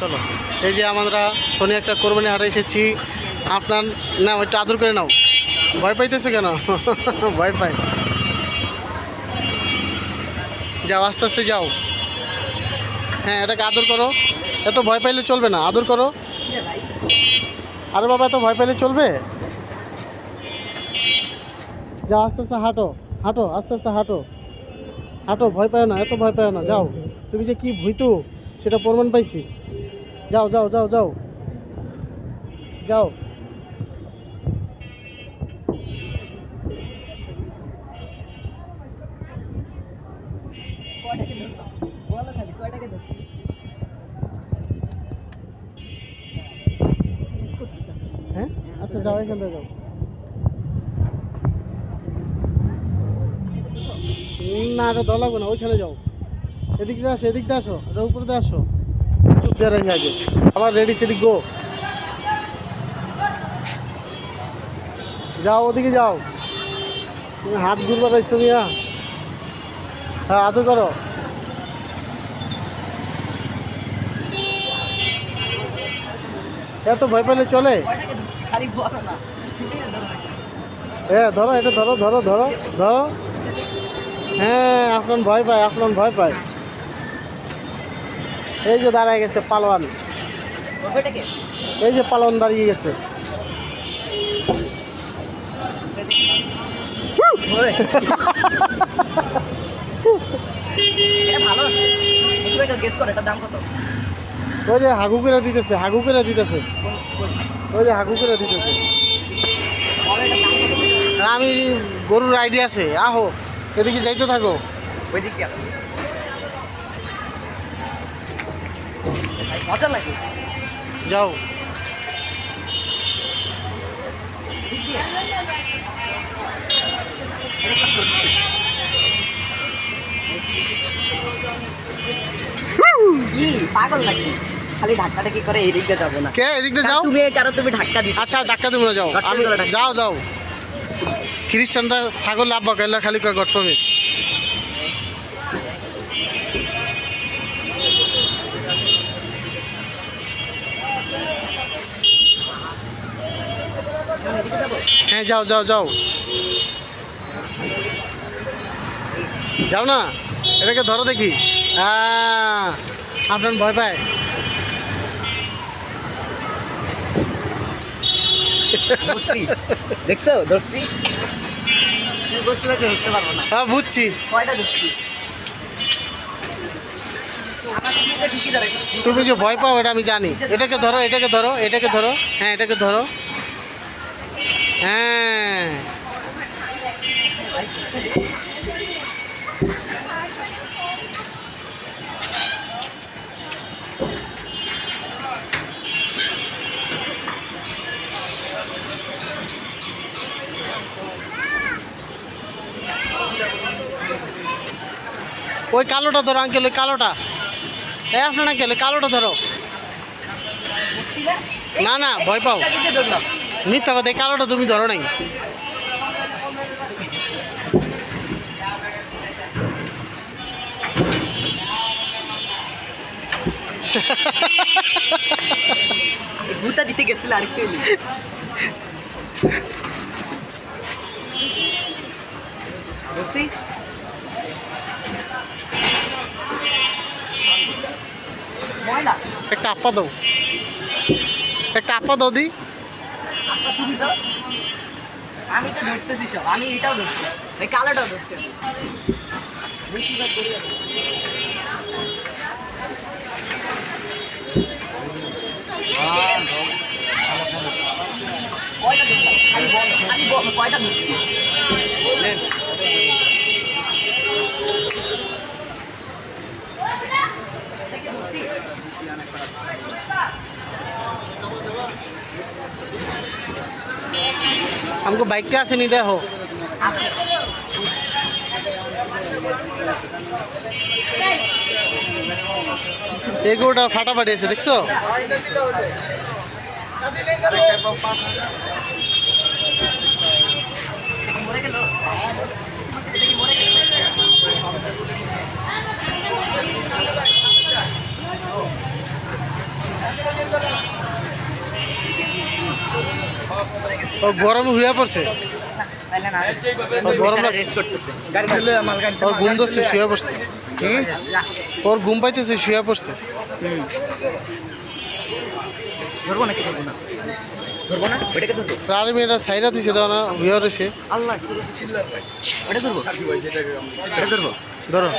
চলো, এই যে আমরা শনি একটা কোরবানি হাটে এসেছি। আপনার না ওইটা আদর করে নাও। ভয় পাইতেছে কেন? ভয় পাই। যাও, আস্তে আস্তে যাও। হ্যাঁ, এটাকে আদর করো। এত ভয় পাইলে চলবে না, আদর করো। আরে বাবা, এত ভয় পাইলে চলবে? যাও, আস্তে আস্তে হাঁটো, হাঁটো, আস্তে আস্তে হাঁটো, হাঁটো। ভয় পায় না, এত ভয় পায় না। যাও, তুমি যে কি ভীতু সেটা প্রমাণ পাইছি। যাও যাও যাও যাও যাও। হ্যাঁ, আচ্ছা যাও, এখান থেকে যাও। না, এটা ধরা লাগবে না, ওইখানে যাও। এদিক দিয়ে আসো, এদিক দিয়ে আসো, এটা উপরে দিয়ে আসো। চুপ দিয়ে রেখে আগে আবার রেডি সেডি গো। যাও, ওদিকে যাও। তুমি হাত ঘুরবা পাইছো মিয়া। হ্যাঁ, আদর করো। এত ভয় পেলে চলে? হ্যাঁ, ধরো, এটা ধরো, ধরো ধরো ধরো। হ্যাঁ, আপনার ভয় পায়, আপনার ভয় পায়। এই যে দাঁড়ায় গেছে পালোয়ান, এই যে পালোয়ান দাঁড়িয়ে গেছে। ওই যে হাগু করে দিতেছে, হাগু করে দিতেছে, ওই যে হাগু করে দিতেছে। আমি গরুর আইডিয়া আছে, আহো এদিকে যাইতে থাকো। মজা লাগে। যাও। কি পাগল নাকি? খালি ধাক্কাটা কি করে এদিক দিয়ে যাবো না? কে এদিক দিয়ে যাও? তুমি ধাক্কা দিচ্ছ। আচ্ছা, ধাক্কা দেবো না, যাও। আমি যাও যাও। খ্রিস্টানরা ছাগল আব্বা কাইলা খালি কয় গড প্রমিস। হ্যাঁ, যাও যাও যাও যাও না, এটাকে ধরো দেখি। হ্যাঁ, আপনার ভয় পায়। দেখছো ধরছি, ধরতে পারবো না। হ্যাঁ, বুঝছি। কয়টা ধরছি? তুমি যে ভয় পাও এটা আমি জানি। এটাকে ধরো, এটাকে ধরো, এটাকে ধরো। হ্যাঁ, এটাকে ধরো। হ্যাঁ, ওই কালোটা ধরো আঙ্কেল, ওই কালোটা। এই আপনার আঙ্কেল, ওই কালোটা ধরো। না না, ভয় পাও, মিথ্যা কথা। এই কালোটা তুমি ধরো নাই। ভূতা দিতে গেছিল আরেকটু এলি। ধরছি ময়লা। একটা আপা দাও, একটা আপা দাও দি। তুমি তো, আমি তো ধরতেছি সব। আমি এটাও ধরছি, এই কালোটাও ধরছি। বেশিরভাগ ধরে যাবে। কয়টা ধরলাম? খালি বল, খালি বল, কয়টা ধরছি? ধরছি। আমাকে বাইকটা আসেনি, দেখো। আছে। এই গরুটা ফাটাফাটি আছে, দেখছো? মরে গেল। এটা কি মরে গেছে? ও গরমে হইয়া পড়ছে, তাইলে না ও গরম লাগছে, রেস্ট করতেছে। ওর ঘুম ধরছে শুয়ে পড়ছে, হুম ওর ঘুম পাইতেছে শুয়ে পড়ছে। হুম ধরবো নাকি ধরবো না? ধরবো না, ওটাকে ধরবো। আর মেয়েরা সাইরা দিছে দাও না, হইয়া রয়েছে। আল্লাহ, ওটা ধরবো, ওটা ধরবো। ধরো